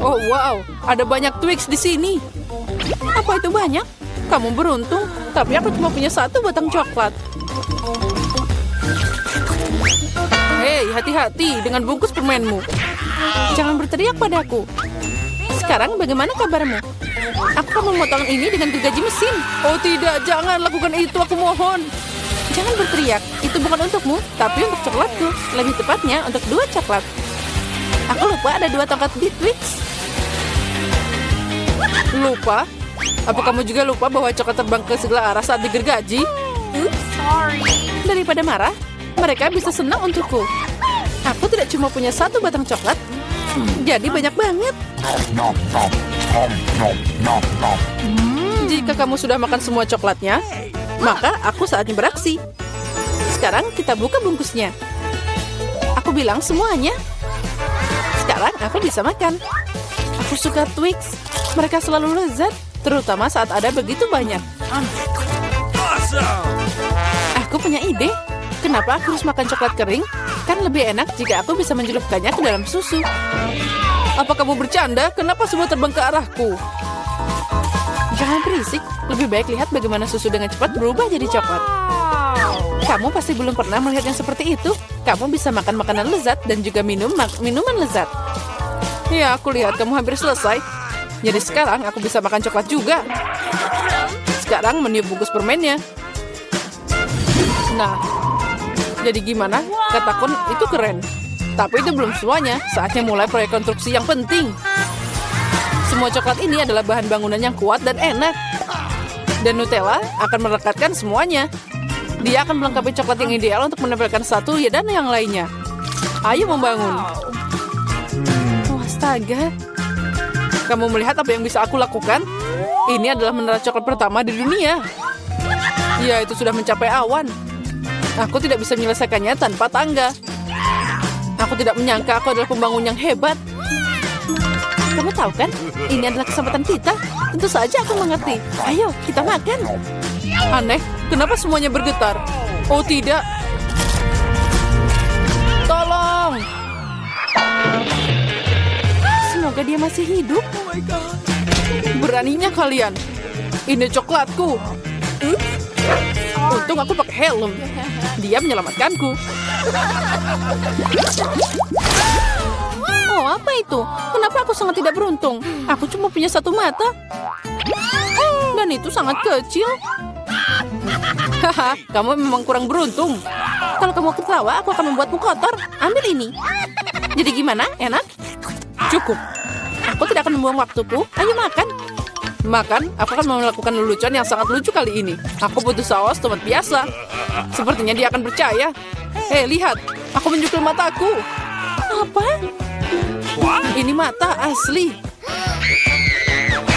Oh wow, ada banyak Twix di sini. Apa itu banyak? Kamu beruntung, tapi aku cuma punya satu batang coklat. Hei, hati-hati dengan bungkus permenmu. Jangan berteriak padaku. Sekarang bagaimana kabarmu? Aku akan memotong ini dengan gergaji mesin. Oh tidak, jangan lakukan itu, aku mohon. Jangan berteriak, itu bukan untukmu, tapi untuk coklatku. Lebih tepatnya untuk 2 coklat. Aku lupa ada 2 tongkat di Twix. Lupa? Apa kamu juga lupa bahwa coklat terbang ke segala arah saat digergaji? Sorry. Daripada marah, mereka bisa senang untukku. Aku tidak cuma punya 1 batang coklat, jadi banyak banget. Jika kamu sudah makan semua coklatnya, maka aku saatnya beraksi. Sekarang kita buka bungkusnya. Aku bilang semuanya. Sekarang aku bisa makan. Aku suka Twix. Mereka selalu lezat, terutama saat ada begitu banyak. Aku punya ide. Kenapa aku harus makan coklat kering? Kan lebih enak jika aku bisa mencelupkannya ke dalam susu. Apa kamu bercanda? Kenapa semua terbang ke arahku? Jangan berisik. Lebih baik lihat bagaimana susu dengan cepat berubah jadi coklat. Kamu pasti belum pernah melihat yang seperti itu. Kamu bisa makan makanan lezat dan juga minuman lezat. Ya, aku lihat kamu hampir selesai. Jadi sekarang aku bisa makan coklat juga. Sekarang meniup bungkus permennya. Nah, jadi gimana? Katakan itu keren. Tapi itu belum semuanya. Saatnya mulai proyek konstruksi yang penting. Semua coklat ini adalah bahan bangunan yang kuat dan enak. Dan Nutella akan merekatkan semuanya. Dia akan melengkapi coklat yang ideal untuk menempelkan satu dan yang lainnya. Ayo membangun. Oh, astaga. Kamu melihat apa yang bisa aku lakukan? Ini adalah menara coklat pertama di dunia. Ya, itu sudah mencapai awan. Aku tidak bisa menyelesaikannya tanpa tangga. Aku tidak menyangka aku adalah pembangun yang hebat. Kamu tahu kan? Ini adalah kesempatan kita. Tentu saja aku mengerti. Ayo, kita makan. Aneh, kenapa semuanya bergetar? Oh tidak. Tolong. Semoga dia masih hidup. Beraninya kalian. Ini coklatku. Untung aku pakai helm. Dia menyelamatkanku. Oh, apa itu? Kenapa aku sangat tidak beruntung? Aku cuma punya 1 mata. Dan itu sangat kecil. Haha, kamu memang kurang beruntung. Kalau kamu ketawa, aku akan membuatmu kotor. Ambil ini. Jadi gimana? Enak? Cukup. Aku tidak akan membuang waktuku. Ayo makan. Makan, aku akan melakukan lelucon yang sangat lucu kali ini. Aku butuh saus tomat biasa. Sepertinya dia akan percaya. Hei, lihat. Aku menjukul mataku. Apa? Ini mata asli.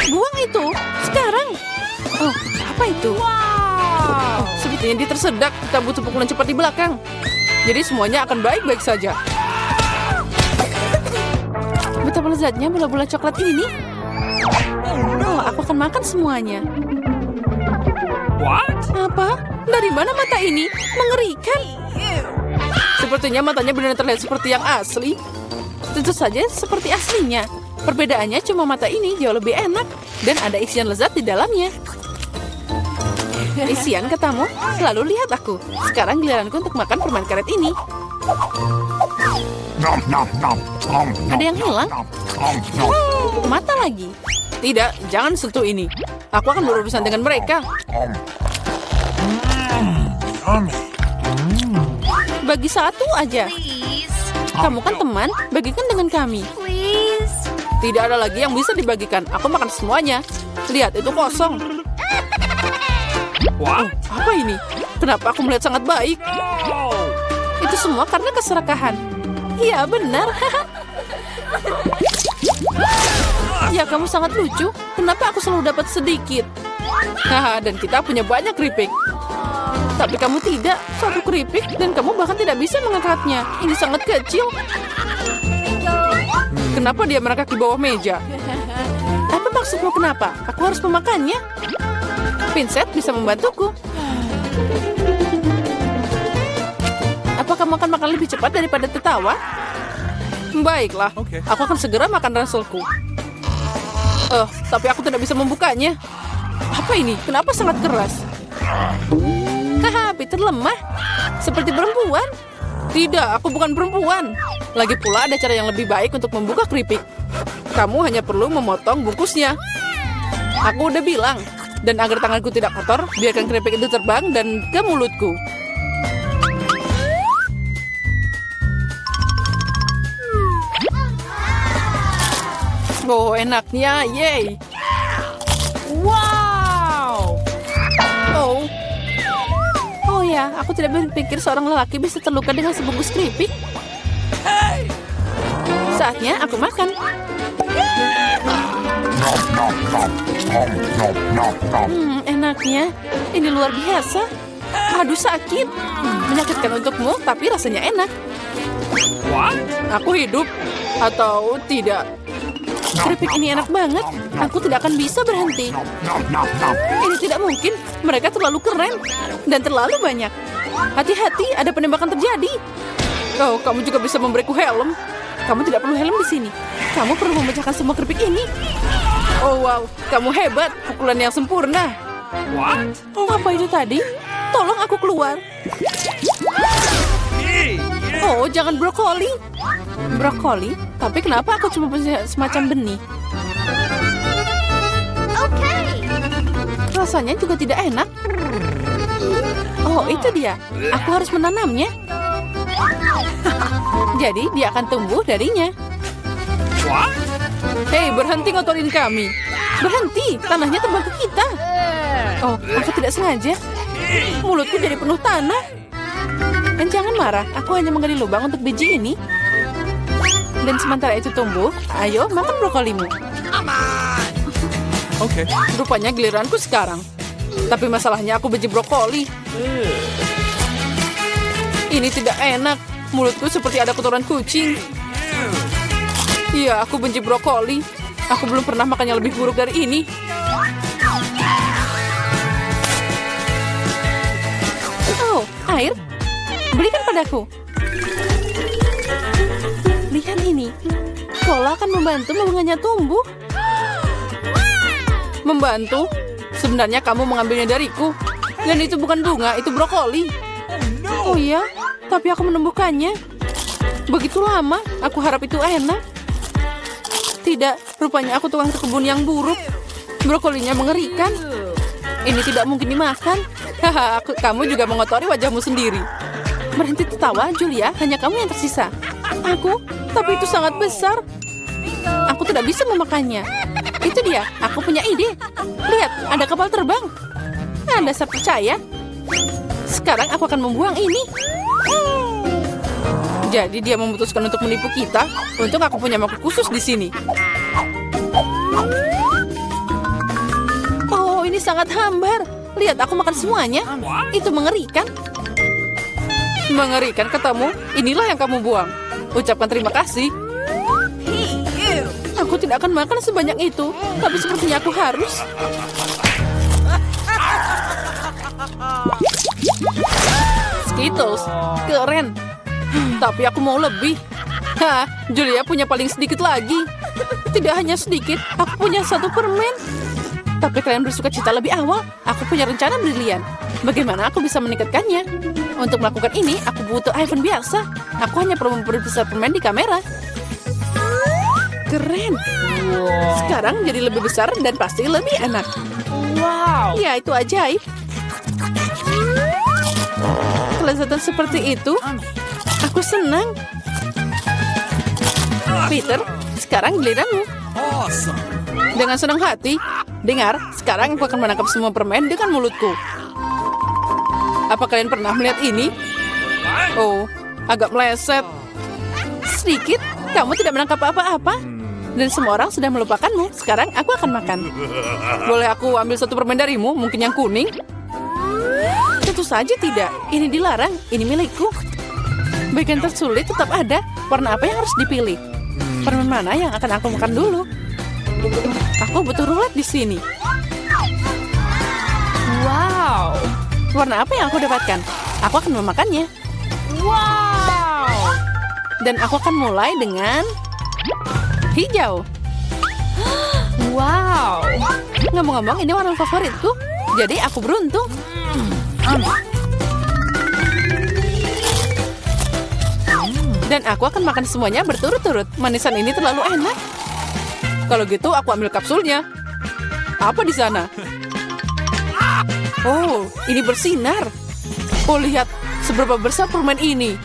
Buang itu. Sekarang. Oh, apa itu? Oh, sepertinya dia tersedak. Kita butuh pukulan cepat di belakang. Jadi semuanya akan baik-baik saja. Betapa lezatnya bola-bola coklat ini. Oh, aku akan makan semuanya. Apa? Dari mana mata ini? Mengerikan. Sepertinya matanya benar terlihat seperti yang asli. Tentu saja seperti aslinya. Perbedaannya cuma mata ini jauh lebih enak. Dan ada isian lezat di dalamnya. Isian katamu? Lalu lihat aku. Sekarang giliranku untuk makan permen karet ini. Ada yang hilang? Mata lagi. Tidak, jangan sentuh ini. Aku akan berurusan dengan mereka. Bagi 1 aja. Kamu kan teman, bagikan dengan kami. Tidak ada lagi yang bisa dibagikan. Aku makan semuanya. Lihat, itu kosong. Oh, apa ini? Kenapa aku melihat sangat baik? Itu semua karena keserakahan. Iya, benar. Ya, kamu sangat lucu. Kenapa aku selalu dapat sedikit? Haha, dan kita punya banyak keripik. Tapi kamu tidak. 1 keripik dan kamu bahkan tidak bisa mengangkatnya. Ini sangat kecil. Kenapa dia merangkak di bawah meja? Apa maksudmu kenapa? Aku harus memakannya. Pincet bisa membantuku. Apa kamu akan makan lebih cepat daripada tertawa? Baiklah, aku akan segera makan ranselku. Tapi aku tidak bisa membukanya. Apa ini? Kenapa sangat keras? Haha, Peter lemah. Seperti perempuan. Tidak, aku bukan perempuan. Lagi pula ada cara yang lebih baik untuk membuka keripik. Kamu hanya perlu memotong bungkusnya. Aku udah bilang. Dan agar tanganku tidak kotor, biarkan keripik itu terbang dan ke mulutku. Oh, enaknya. Yeay. Wow. Oh ya, aku tidak berpikir seorang lelaki bisa terluka dengan sebungkus keripik. Saatnya aku makan. Enaknya. Ini luar biasa. Aduh, sakit. Menyakitkan untukmu, tapi rasanya enak. Aku hidup atau tidak? Keripik ini enak banget. Aku tidak akan bisa berhenti. Ini tidak mungkin. Mereka terlalu keren dan terlalu banyak. Hati-hati, ada penembakan terjadi. Oh, kamu juga bisa memberiku helm. Kamu tidak perlu helm di sini. Kamu perlu memecahkan semua keripik ini. Oh wow, kamu hebat. Pukulan yang sempurna. Apa itu tadi? Tolong aku keluar. Oh, jangan brokoli. Brokoli? Tapi kenapa aku cuma punya semacam benih? Rasanya juga tidak enak. Oh, itu dia. Aku harus menanamnya. Jadi dia akan tumbuh darinya. Hei, berhenti ngotorin kami. Berhenti, tanahnya terbang ke kita. Oh, aku tidak sengaja. Mulutku jadi penuh tanah. Dan jangan marah, aku hanya menggali lubang untuk biji ini. Dan sementara itu tumbuh, ayo makan brokolimu. Oke. Rupanya giliranku sekarang. Tapi masalahnya aku benci brokoli. Ini tidak enak. Mulutku seperti ada kotoran kucing. Iya, aku benci brokoli. Aku belum pernah makan yang lebih buruk dari ini. Oh, air. Berikan padaku. Lihat ini. Cola akan membantu bunganya tumbuh. Membantu? Sebenarnya kamu mengambilnya dariku. Dan itu bukan bunga, itu brokoli. Oh iya? Tapi aku menumbuhkannya. Begitu lama, aku harap itu enak. Tidak, rupanya aku tukang kebun yang buruk. Brokolinya mengerikan. Ini tidak mungkin dimakan. Haha, kamu juga mengotori wajahmu sendiri. Berhenti tertawa, Julia. Hanya kamu yang tersisa. Aku? Tapi itu sangat besar. Aku tidak bisa memakannya. Itu dia, aku punya ide. Lihat, ada kapal terbang. Anda percaya? Sekarang aku akan membuang ini. Jadi dia memutuskan untuk menipu kita. Untung aku punya mangkuk khusus di sini. Oh, ini sangat hambar. Lihat, aku makan semuanya. Itu mengerikan. Mengerikan katamu? Inilah yang kamu buang. Ucapkan terima kasih. Aku tidak akan makan sebanyak itu. Tapi sepertinya aku harus. Skittles, keren. Tapi aku mau lebih. Hah, Julia punya paling sedikit lagi. Tidak hanya sedikit, aku punya satu permen. Tapi kalian bersuka cita lebih awal. Aku punya rencana brilian. Bagaimana aku bisa meningkatkannya? Untuk melakukan ini, aku butuh iPhone biasa. Aku hanya perlu memperbesar permen di kamera. Keren. Sekarang jadi lebih besar dan pasti lebih enak. Wow. Ya, itu ajaib. Kelezatan seperti itu. Aku senang. Peter, sekarang giliranmu. Dengan senang hati. Dengar, sekarang aku akan menangkap semua permen dengan mulutku. Apa kalian pernah melihat ini? Oh, agak meleset. Sedikit, kamu tidak menangkap apa-apa. Dan semua orang sudah melupakanmu. Sekarang aku akan makan. Boleh aku ambil satu permen darimu? Mungkin yang kuning? Tentu saja tidak. Ini dilarang. Ini milikku. Bagian tersulit tetap ada. Warna apa yang harus dipilih? Permen mana yang akan aku makan dulu? Aku butuh rulet di sini. Wow. Warna apa yang aku dapatkan? Aku akan memakannya. Wow. Dan aku akan mulai dengan hijau. Wow. Ngomong-ngomong, ini warna favoritku. Jadi aku beruntung. Dan aku akan makan semuanya berturut-turut. Manisan ini terlalu enak. Kalau gitu, aku ambil kapsulnya. Apa di sana? Oh, ini bersinar. Oh, lihat seberapa besar permen ini.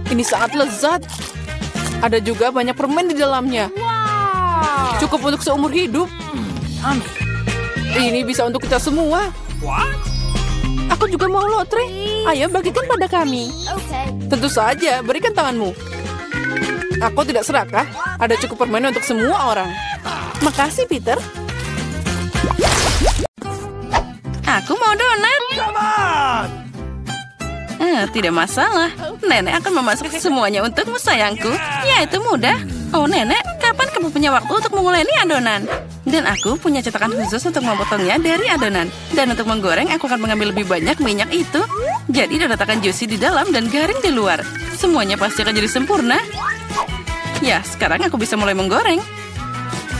Ini sangat lezat. Ada juga banyak permen di dalamnya. Cukup untuk seumur hidup. Ini bisa untuk kita semua. Aku juga mau lotre. Ayo bagikan pada kami. Tentu saja, berikan tanganmu. Aku tidak serakah. Ada cukup permen untuk semua orang. Makasih, Peter. Aku mau donat. Tidak masalah. Nenek akan memasak semuanya untukmu, sayangku. Ya, itu mudah. Oh, Nenek, kapan kamu punya waktu untuk menguleni adonan? Dan aku punya cetakan khusus untuk memotongnya dari adonan. Dan untuk menggoreng, aku akan mengambil lebih banyak minyak itu. Jadi donat akan juicy di dalam dan garing di luar. Semuanya pasti akan jadi sempurna. Ya, sekarang aku bisa mulai menggoreng.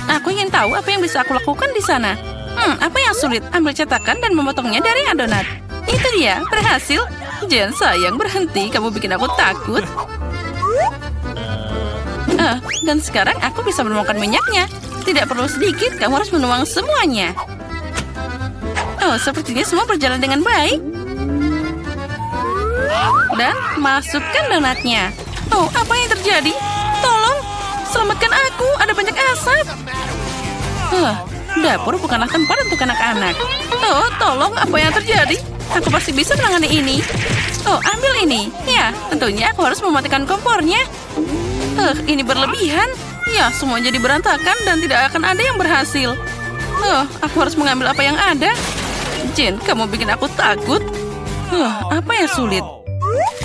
Aku ingin tahu apa yang bisa aku lakukan di sana. Apa yang sulit? Ambil cetakan dan memotongnya dari adonan. Itu dia, berhasil. Jen, sayang, berhenti. Kamu bikin aku takut. Dan sekarang aku bisa menuangkan minyaknya. Tidak perlu sedikit, kamu harus menuang semuanya. Oh, sepertinya semua berjalan dengan baik. Dan masukkan donatnya. Oh, apa yang terjadi? Tolong, selamatkan aku. Ada banyak asap. Dapur bukanlah tempat untuk anak-anak. Oh, tolong, apa yang terjadi? Aku pasti bisa menangani ini. Oh, ambil ini. Ya, tentunya aku harus mematikan kompornya. Ini berlebihan. Ya, semua jadi berantakan dan tidak akan ada yang berhasil. Aku harus mengambil apa yang ada. Jen, kamu bikin aku takut. Apa yang sulit?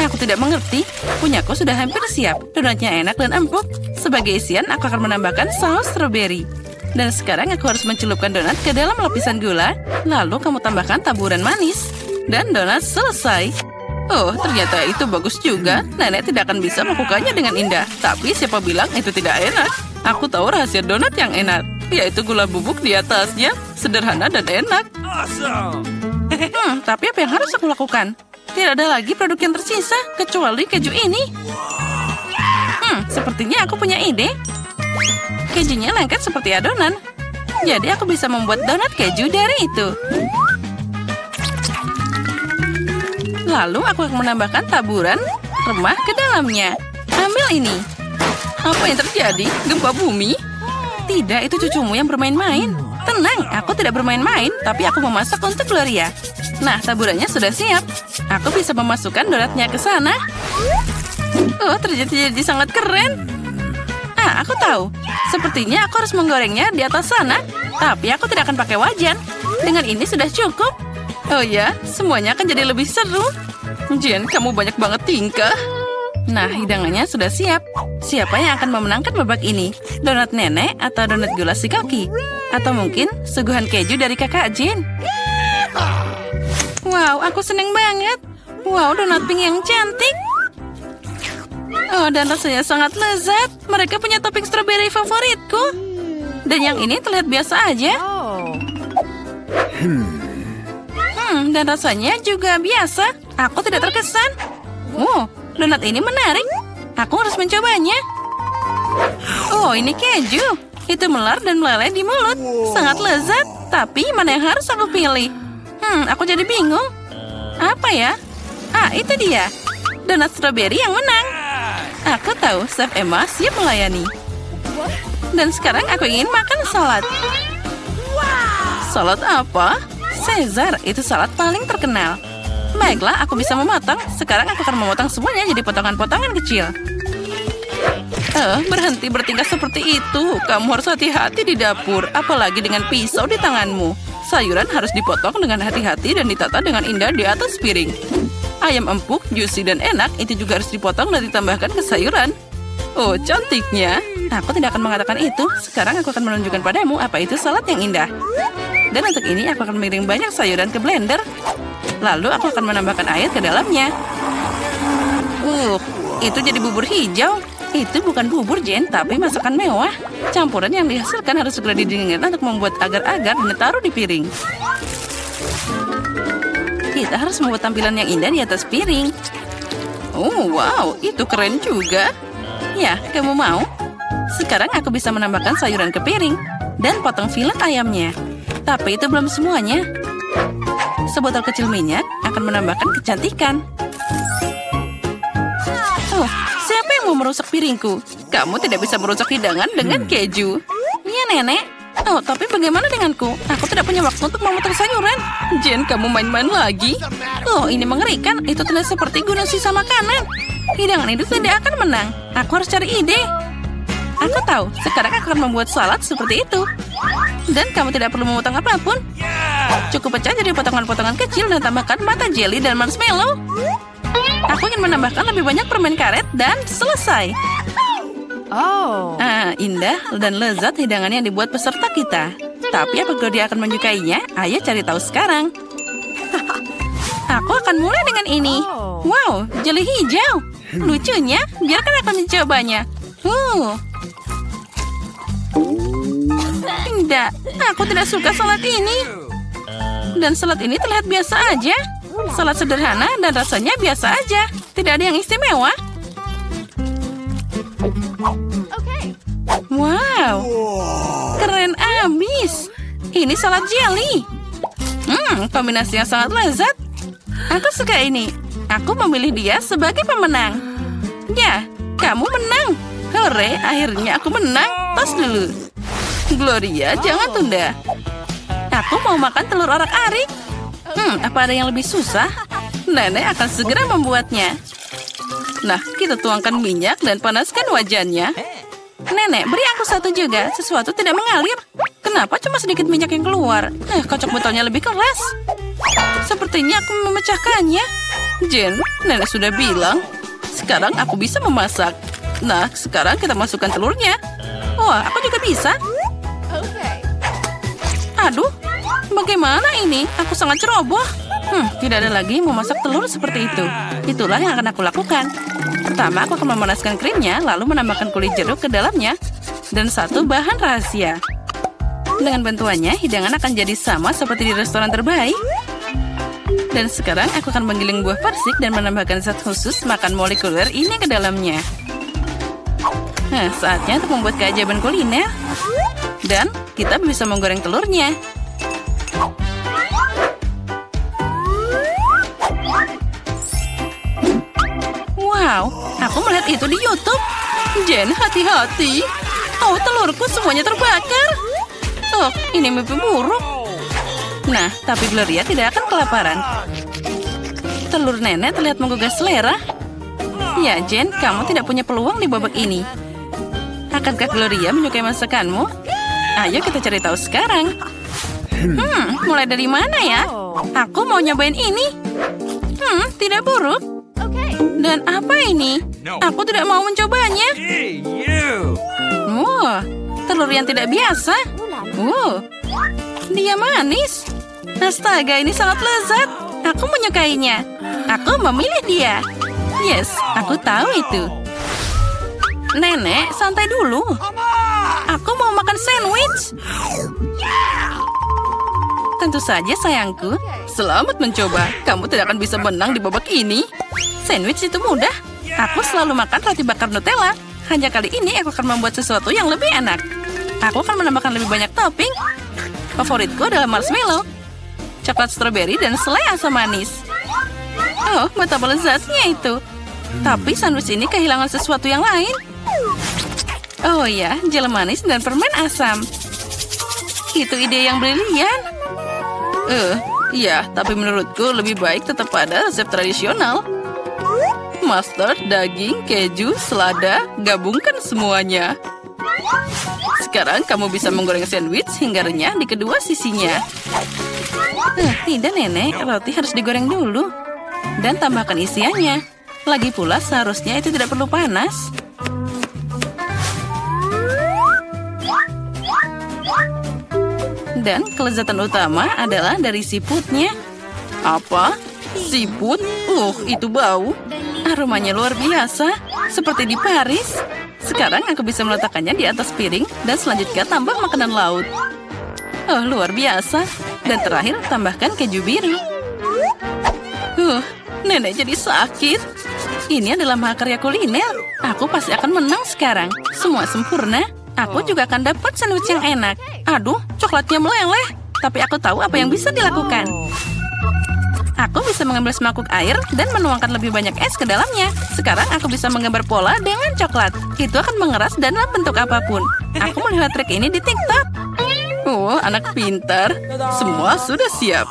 Aku tidak mengerti. Punyaku sudah hampir siap. Donatnya enak dan empuk. Sebagai isian, aku akan menambahkan saus strawberry. Dan sekarang aku harus mencelupkan donat ke dalam lapisan gula. Lalu kamu tambahkan taburan manis. Dan donat selesai. Oh, ternyata itu bagus juga. Nenek tidak akan bisa melakukannya dengan indah. Tapi siapa bilang itu tidak enak? Aku tahu rahasia donat yang enak. Yaitu gula bubuk di atasnya. Sederhana dan enak. Tapi apa yang harus aku lakukan? Tidak ada lagi produk yang tersisa. Kecuali keju ini. Sepertinya aku punya ide. Kejunya lengket seperti adonan. Jadi aku bisa membuat donat keju dari itu. Lalu aku akan menambahkan taburan remah ke dalamnya. Ambil ini. Apa yang terjadi? Gempa bumi? Tidak, itu cucumu yang bermain-main. Tenang, aku tidak bermain-main, tapi aku memasak untuk Gloria. Nah, taburannya sudah siap. Aku bisa memasukkan donatnya ke sana. Oh, terjadi sangat keren. Aku tahu. Sepertinya aku harus menggorengnya di atas sana. Tapi aku tidak akan pakai wajan. Dengan ini sudah cukup. Oh ya, semuanya akan jadi lebih seru. Jen, kamu banyak banget tingkah. Nah, hidangannya sudah siap. Siapa yang akan memenangkan babak ini? Donat nenek atau donat gula si kaki? Atau mungkin suguhan keju dari kakak Jen? Wow, aku seneng banget. Wow, donat pink yang cantik. Oh, dan rasanya sangat lezat. Mereka punya topping strawberry favoritku. Dan yang ini terlihat biasa aja. Dan rasanya juga biasa. Aku tidak terkesan. Donat ini menarik. Aku harus mencobanya. Oh, ini keju. Itu melar dan meleleh di mulut. Sangat lezat. Tapi mana yang harus aku pilih? Aku jadi bingung. Apa ya? Itu dia. Donat strawberry yang menang. Aku tahu, Chef Emma siap melayani. Dan sekarang aku ingin makan salad. Salad apa? Caesar, itu salad paling terkenal. Baiklah, aku bisa memotong. Sekarang aku akan memotong semuanya jadi potongan-potongan kecil. Berhenti bertingkah seperti itu. Kamu harus hati-hati di dapur, apalagi dengan pisau di tanganmu. Sayuran harus dipotong dengan hati-hati dan ditata dengan indah di atas piring. Ayam empuk, juicy dan enak, itu juga harus dipotong dan ditambahkan ke sayuran. Oh, cantiknya. Aku tidak akan mengatakan itu. Sekarang aku akan menunjukkan padamu apa itu salad yang indah. Dan untuk ini aku akan mengiring banyak sayuran ke blender. Lalu aku akan menambahkan air ke dalamnya. Itu jadi bubur hijau. Itu bukan bubur, Jen, tapi masakan mewah. Campuran yang dihasilkan harus segera didinginkan untuk membuat agar-agar dan ditaruh di piring. Kita harus membuat tampilan yang indah di atas piring. Oh, wow, itu keren juga. Ya, kamu mau? Sekarang aku bisa menambahkan sayuran ke piring dan potong filet ayamnya. Tapi itu belum semuanya. Sebotol kecil minyak akan menambahkan kecantikan. Oh, siapa yang mau merusak piringku? Kamu tidak bisa merusak hidangan dengan keju. Iya, Nenek. Oh, tapi bagaimana denganku? Aku tidak punya waktu untuk memotong sayuran. Jen, kamu main-main lagi. Oh, ini mengerikan. Itu terlihat seperti gunung sisa makanan. Hidangan itu tidak akan menang. Aku harus cari ide. Aku tahu, sekarang aku akan membuat salad seperti itu. Dan kamu tidak perlu memotong apapun. Cukup pecah jadi potongan-potongan kecil dan tambahkan mata jelly dan marshmallow. Aku ingin menambahkan lebih banyak permen karet dan selesai. Oh. Indah dan lezat hidangan yang dibuat peserta kita. Tapi apakah dia akan menyukainya? Ayo cari tahu sekarang. Aku akan mulai dengan ini. Wow, jelly hijau. Lucunya, biarkan aku mencobanya. Tidak, aku tidak suka salad ini. Dan salad ini terlihat biasa aja. Salad sederhana dan rasanya biasa aja. Tidak ada yang istimewa. Wow, keren abis. Ini salad jelly. Kombinasi yang sangat lezat. Aku suka ini. Aku memilih dia sebagai pemenang. Ya, kamu menang. Hore, akhirnya aku menang. Tos dulu. Gloria, jangan tunda. Aku mau makan telur orak-arik. Apa ada yang lebih susah? Nenek akan segera membuatnya. Nah, kita tuangkan minyak dan panaskan wajannya. Nenek, beri aku satu juga. Sesuatu tidak mengalir. Kenapa cuma sedikit minyak yang keluar? Kocok botolnya lebih keras. Sepertinya aku memecahkannya. Jen, Nenek sudah bilang. Sekarang aku bisa memasak. Nah, sekarang kita masukkan telurnya. Wah, aku juga bisa. Aduh, bagaimana ini? Aku sangat ceroboh. Tidak ada lagi memasak telur seperti itu. Itulah yang akan aku lakukan. Pertama, aku akan memanaskan krimnya, lalu menambahkan kulit jeruk ke dalamnya. Dan satu bahan rahasia. Dengan bantuannya, hidangan akan jadi sama seperti di restoran terbaik. Dan sekarang aku akan menggiling buah persik dan menambahkan zat khusus makan molekuler ini ke dalamnya. Nah, saatnya untuk membuat keajaiban kuliner. Dan kita bisa menggoreng telurnya. Wow, aku melihat itu di YouTube. Jen, hati-hati. Oh, telurku semuanya terbakar. Oh, ini mimpi buruk. Nah, tapi Gloria tidak akan kelaparan. Telur Nenek terlihat menggugah selera. Ya, Jen, kamu tidak punya peluang di babak ini. Akankah Gloria menyukai masakanmu? Ayo kita cari tahu sekarang. Mulai dari mana ya? Aku mau nyobain ini. Tidak buruk. Dan apa ini? Aku tidak mau mencobanya. Wah, telur yang tidak biasa. Dia manis. Astaga, ini sangat lezat. Aku menyukainya. Aku memilih dia. Yes, aku tahu itu. Nenek, santai dulu. Aku mau makan sandwich. Tentu saja, sayangku. Selamat mencoba. Kamu tidak akan bisa menang di babak ini. Sandwich itu mudah. Aku selalu makan roti bakar Nutella. Hanya kali ini aku akan membuat sesuatu yang lebih enak. Aku akan menambahkan lebih banyak topping. Favoritku adalah marshmallow, coklat stroberi, dan selai asam manis. Oh, betapa lezatnya itu. Tapi sandwich ini kehilangan sesuatu yang lain. Oh ya, jel manis dan permen asam. Itu ide yang brilian. Iya, tapi menurutku lebih baik tetap pada resep tradisional. Mustard, daging, keju, selada, gabungkan semuanya. Sekarang kamu bisa menggoreng sandwich hingga renyah di kedua sisinya. Tidak, Nenek, roti harus digoreng dulu. Dan tambahkan isiannya. Lagi pula seharusnya itu tidak perlu panas. Dan kelezatan utama adalah dari siputnya. Apa? Siput? Itu bau. Aromanya luar biasa, seperti di Paris. Sekarang aku bisa meletakkannya di atas piring dan selanjutnya tambah makanan laut. Oh, luar biasa. Dan terakhir tambahkan keju biru. Nenek jadi sakit. Ini adalah mahakarya kuliner. Aku pasti akan menang sekarang. Semua sempurna. Aku juga akan dapat sandwich yang enak. Aduh, coklatnya meleleh. Tapi aku tahu apa yang bisa dilakukan. Aku bisa mengambil semangkuk air dan menuangkan lebih banyak es ke dalamnya. Sekarang aku bisa menggambar pola dengan coklat. Itu akan mengeras dalam bentuk apapun. Aku melihat trik ini di TikTok. Oh, anak pintar. Semua sudah siap.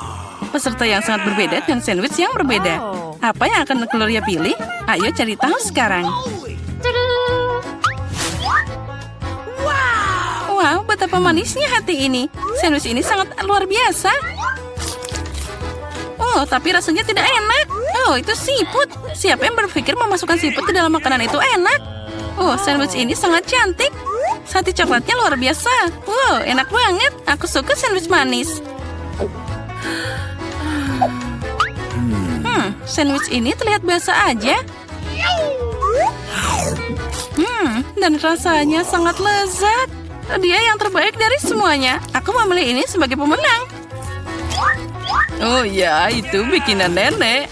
Peserta yang sangat berbeda dan sandwich yang berbeda. Apa yang akan Gloria pilih? Ayo cari tahu sekarang. Wow, betapa manisnya hati ini. Sandwich ini sangat luar biasa. Oh, tapi rasanya tidak enak. Oh, itu siput. Siapa yang berpikir memasukkan siput ke dalam makanan itu enak? Oh, sandwich ini sangat cantik. Sate coklatnya luar biasa. Wow, enak banget. Aku suka sandwich manis. Sandwich ini terlihat biasa aja. Dan rasanya sangat lezat. Dia yang terbaik dari semuanya. Aku memilih ini sebagai pemenang. Oh ya, itu bikinan nenek.